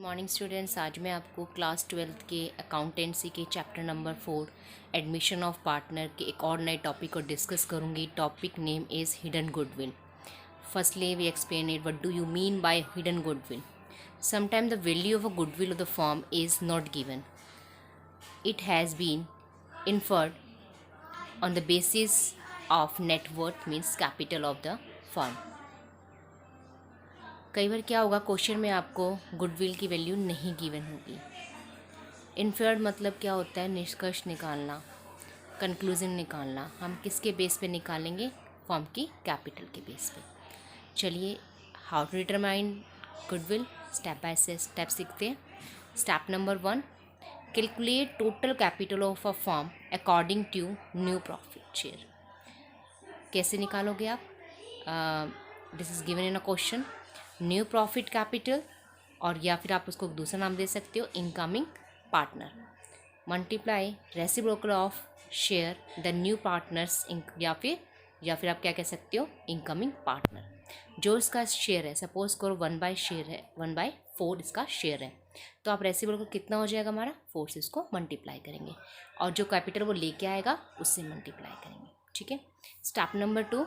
Morning students, आज मैं आपको क्लास 12th के अकाउंटेंसी के chapter number 4 admission of partner के एक और नए टॉपिक को डिस्कस करूंगी। Topic name is hidden goodwill. Firstly we explain it, what do you mean by hidden goodwill. Sometime the value of a goodwill of the firm is not given, it has been inferred on the basis of net worth, means capital of the firm। कई बार क्या होगा, question में आपको goodwill की value नहीं given होगी। Inferred मतलब क्या होता है, निष्कर्ष निकालना, कंक्लूजन निकालना। हम किसके बेस पे निकालेंगे? फर्म की कैपिटल के बेस पे। चलिए, how to determine goodwill, step by step सीखते हैं। Step number 1, calculate total capital of a firm according to new profit share. कैसे निकालोगे आप? This is given in a question, new profit capital, और या फिर आप उसको दूसरा नाम दे सकते हो, incoming partner, multiply reciprocal of share the new partners, या फिर आप क्या कह सकते हो, इनकमिंग पार्टनर। जो इसका शेयर है, सपोज करो 1/शेयर है, 1/4 इसका शेयर है, तो आप रेसिप्रोकल कितना हो जाएगा हमारा, 4 से इसको मल्टीप्लाई करेंगे, और जो कैपिटल वो लेके आएगा उससे मल्टीप्लाई करेंगे। ठीक है। Step number 2,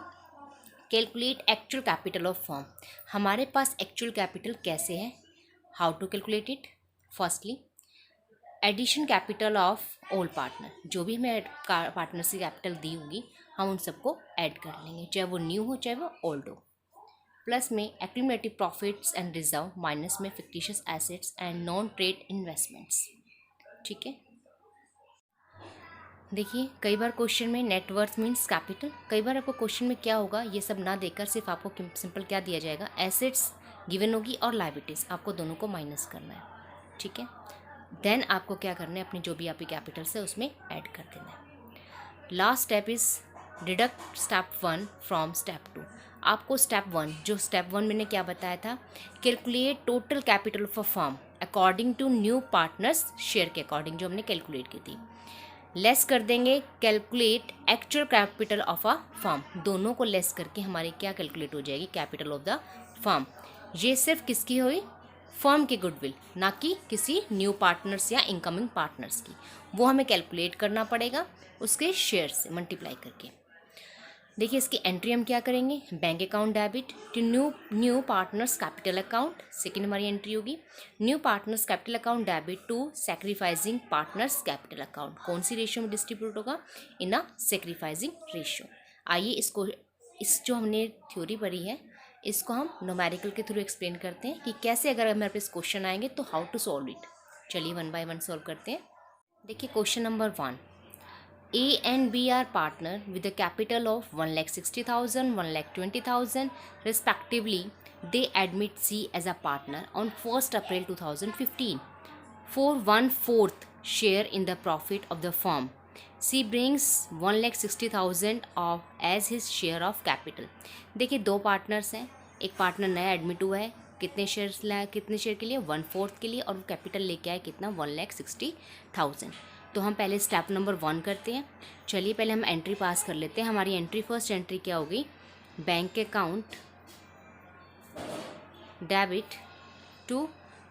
calculate actual capital of firm. हमारे पास एक्चुअल कैपिटल कैसे है? How to calculate it? Firstly, addition capital of all partner. जो भी हमें पार्टनर से कैपिटल दी होगी, हम उन सबको ऐड कर लेंगे, चाहे वो न्यू हो चाहे वो ओल्ड हो। प्लस में accumulative profits and reserve, minus में fictitious assets and non trade investments. ठीक है। देखिए, कई बार क्वेश्चन में नेटवर्थ मीन्स कैपिटल, कई बार आपको क्वेश्चन में क्या होगा, ये सब ना देकर सिर्फ आपको सिंपल क्या दिया जाएगा, एसेट्स गिवन होगी और लायबिलिटीज़, आपको दोनों को माइनस करना है। ठीक है। देन आपको क्या करना है, अपनी जो भी आपकी कैपिटल्स है उसमें ऐड कर देना है। Last step is deduct step 1 from step 2। आपको स्टेप 1, जो स्टेप 1 मैंने क्या बताया था, calculate total capital of a firm according to new partners share के अकॉर्डिंग, जो हमने कैलकुलेट की थी, लेस कर देंगे calculate actual capital of a firm. दोनों को लेस करके हमारी क्या कैलकुलेट हो जाएगी, कैपिटल ऑफ द फर्म। ये सिर्फ किसकी हुई, फर्म की गुडविल, ना कि किसी न्यू पार्टनर्स या इनकमिंग पार्टनर्स की। वो हमें कैलकुलेट करना पड़ेगा उसके शेयर से मल्टीप्लाई करके। देखिए, इसकी एंट्री हम क्या करेंगे, bank account debit to new partners capital account. Second हमारी एंट्री होगी new partners capital account debit to sacrificing partners capital account. कौन सी रेशियो में डिस्ट्रीब्यूट होगा, इन अ सेक्रीफाइजिंग रेशियो। आइए इसको, इस जो हमने थ्योरी पढ़ी है, इसको हम न्यूमेरिकल के थ्रू एक्सप्लेन करते हैं कि कैसे अगर हमारे पास क्वेश्चन आएंगे तो हाउ टू सॉल्व इट। चलिए 1 बाय 1 सॉल्व करते हैं। देखिए, question number 1, A and B are partner with a capital of 1,60,000, 1,20,000 respectively. They admit C as a partner on 1st April 2015 for 1/4 share in the profit of the firm. C brings 1,60,000 of as his share of capital. देखिए, दो partners हैं, एक partner नया admit हुआ है, कितने shares लाया, कितने शेयर के लिए, 1/4 के लिए, और कैपिटल लेके आए कितना, 1,60,000। तो हम पहले स्टेप नंबर 1 करते हैं। चलिए पहले हम एंट्री पास कर लेते हैं। हमारी एंट्री, फर्स्ट एंट्री क्या होगी, bank account debit to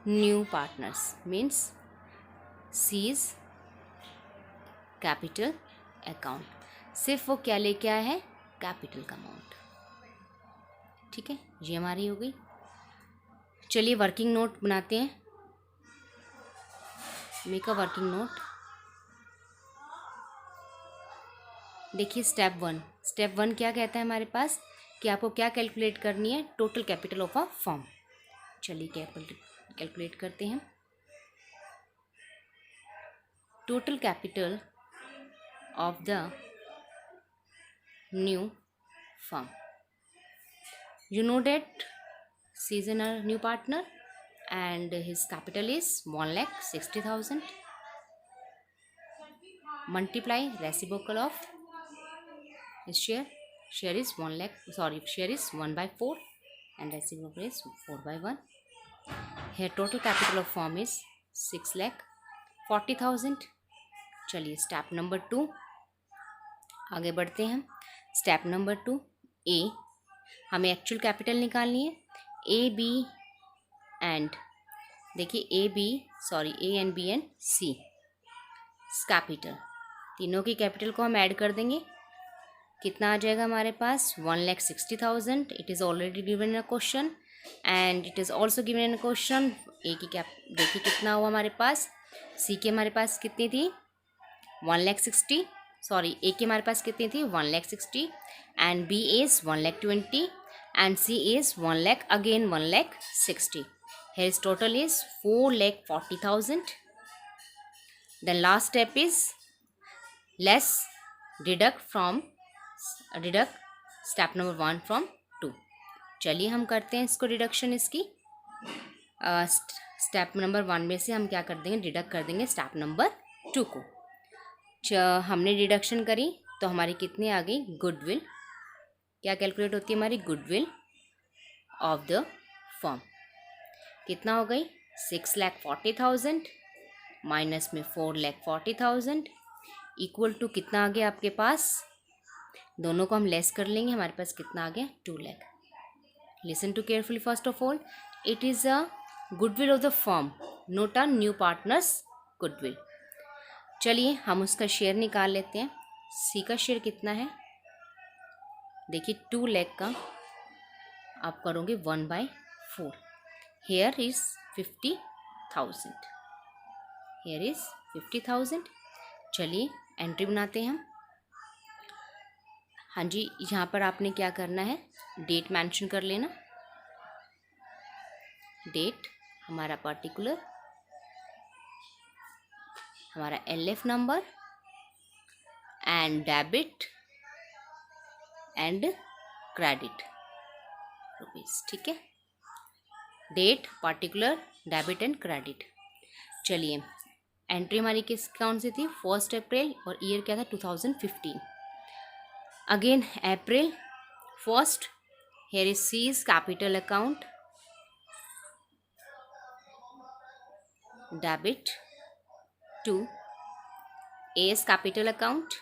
new partners, means C's capital account. सिर्फ वो क्या लेके आया है, कैपिटल का अमाउंट। ठीक है, ये हमारी हो गई। चलिए वर्किंग नोट बनाते हैं, मेक अ वर्किंग नोट। देखिए, स्टेप वन क्या कहता है हमारे पास, कि आपको क्या कैलकुलेट करनी है, total capital of a firm. चलिए कैलकुलेट करते हैं। Total capital of the new firm, you know that she is a new partner and his capital is 1,60,000, multiply reciprocal of his share is 1 lakh, sorry, share is 1/4 and reciprocal is 4/1. Here total capital of firm is 6,40,000। चलिए step number 2 आगे बढ़ते हैं। Step number 2, ए, हमें actual capital निकालनी है। ए, B and देखिए A and B and C capital, तीनों की कैपिटल को हम ऐड कर देंगे। कितना आ जाएगा हमारे पास? 1,60,000। It is already given in a question and it is also given in a question. A की कैप देखिए कितना हुआ हमारे पास। सी की हमारे पास कितनी थी? 1,60,000। सॉरी, ए की हमारे पास कितनी थी? 1,60,000 and B is 1,20,000 and C is 1 lakh, again 1,60,000. His total is 4,40,000. Then last step is less deduct step number 1 from 2. चलिए हम करते हैं इसको डिडक्शन इसकी। स्टेप नंबर 1 में से हम क्या कर देंगे? डिडक्ट कर देंगे स्टेप नंबर 2 को। हमने डिडक्शन करी तो हमारी कितनी आ गई? गुडविल। क्या कैलकुलेट होती है हमारी? Goodwill of the firm. कितना हो गई? 6,40,000 माइनस में 4,40,000 इक्वल टू कितना आ गया आपके पास? दोनों को हम लेस कर लेंगे, हमारे पास कितना आ गया? 2 lakh. Listen to carefully first of all, it is a goodwill of the firm, not a new partners goodwill. चलिए हम उसका शेयर निकाल लेते हैं। सी का शेयर कितना है? देखिए 2 लाख का आप करोगे 1/4। Here is 50,000, here is 50,000। चलिए एंट्री बनाते हैं हम। हाँ जी, यहाँ पर आपने क्या करना है? डेट मेंशन कर लेना। डेट, हमारा पर्टिकुलर, हमारा LF number and debit and credit rupees. ठीक है, date, particular, debit and credit. चलिए एंट्री हमारी किस कौन सी थी? 1 अप्रैल और ईयर क्या था? 2015। Again April 1, here is C's capital account, debit to A's capital account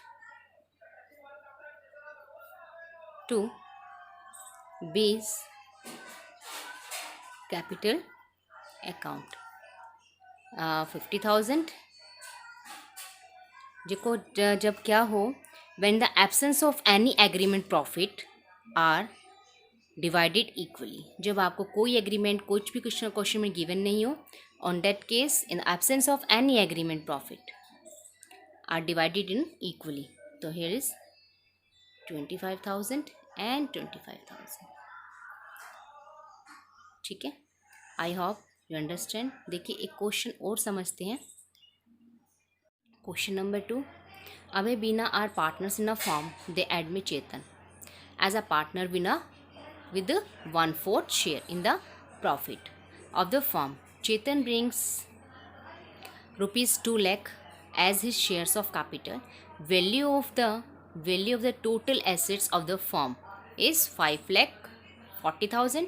to B's capital account। 50,000 देखो जब क्या हो, when the absence of any agreement profit are divided equally, जब आपको कोई एग्रीमेंट कुछ भी क्वेश्चन में गिवन नहीं हो, on that case in the absence of any agreement profit are divided in equally। तो here is 25,000 and 25,000। ठीक है, आई होप यू अंडरस्टैंड। देखिए एक क्वेश्चन और समझते हैं। Question number 2, Abhay Beena are partners in a firm. They admit Chetan as a partner with 1/4 share in the profit of the firm. Chetan brings rupees 2 lakh as his shares of capital. Value of the total assets of the firm is 5,40,000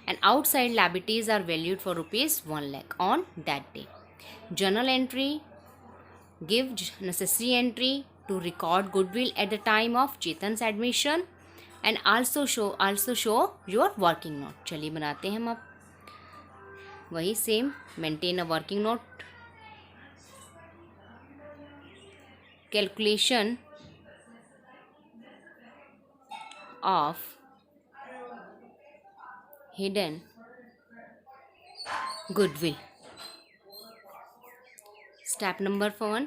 and outside liabilities are valued for rupees 1 lakh on that day. Journal entry, give necessary entry to record goodwill at the time of Chetan's admission and also show your working note। चलिए बनाते हैं हम अब वही same, maintain a working note, calculation of hidden goodwill. Step number 1,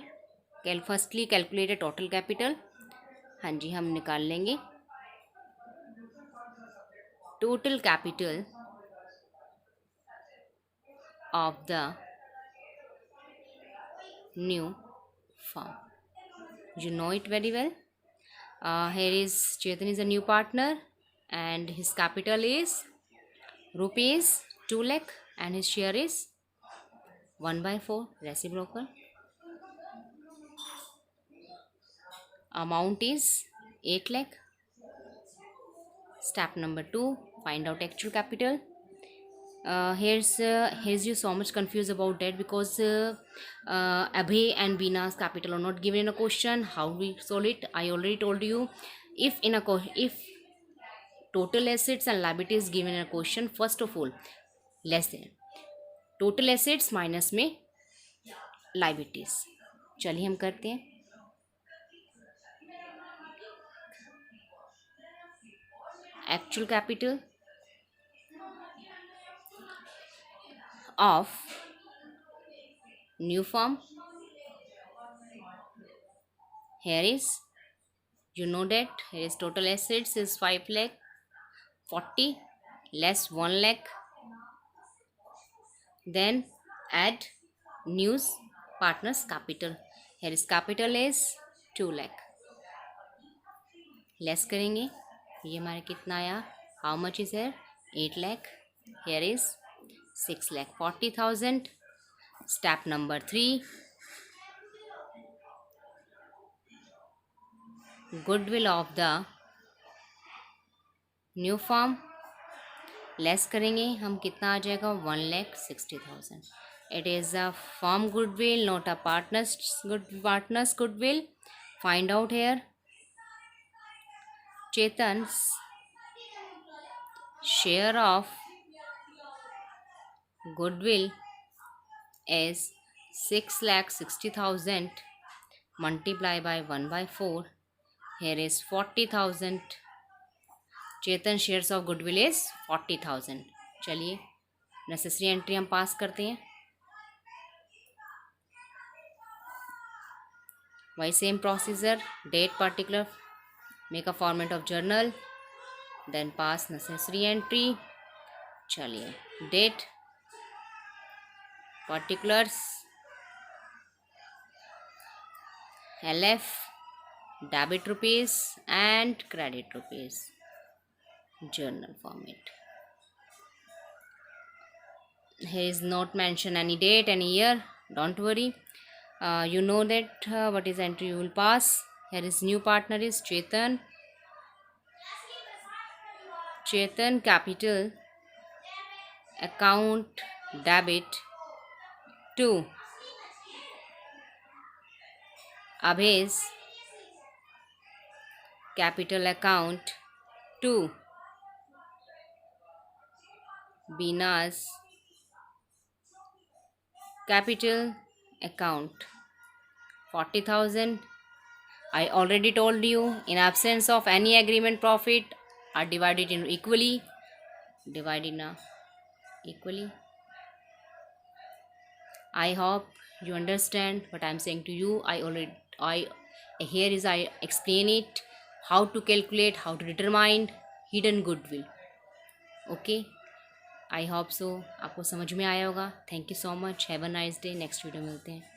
firstly calculate total capital. हाँ जी, हम निकाल लेंगे total capital of the new firm. You know it very well. Here is Chetan is a new partner and his capital is rupees 2 lakh and his share is 1/4 reciprocal. Amount is 8 lakh. Step number 2, find out actual capital. Here's you so much confused about that because Abhay and Beena's capital are not given in a question. How we solve it? I already told you. If total assets and liabilities given in a question, first of all less than, total assets minus में liabilities. चलिए हम करते हैं। Actual capital of new firm, here is, you know that here is total assets is 5 lakh 40 less 1 lakh, then add news partners capital, here is capital is 2 lakh, less करेंगे, ये हमारे कितना आया, how much is here 8 lakh, here is 6 lakh 40,000। Step number 3, goodwill of the new form, less करेंगे हम, कितना आ जाएगा 1,60,000। It is a form goodwill not a partners goodwill. Find out here Chetan's share of goodwill is 6,60,000 multiply by 1/4, here is 40,000। Chetan shares of goodwill is 40,000। चलिए necessary entry हम पास करते हैं। वही same procedure, date particular, make a format of journal, then pass necessary entry. चलिए date particulars, LF, debit rupees and credit rupees, journal format. Here is not mention any date, any year, don't worry. You know that what is entry you will pass. Here is new partner is Chetan capital account debit to Abhes capital account to Bina's capital account 40,000। I already told you, in absence of any agreement, profit are divided in equally, I hope you understand what I am saying to you. I explain it how to calculate, how to determine hidden goodwill. Okay, I hope so आपको समझ में आया होगा। Thank you so much, have a nice day. Next video मिलते हैं।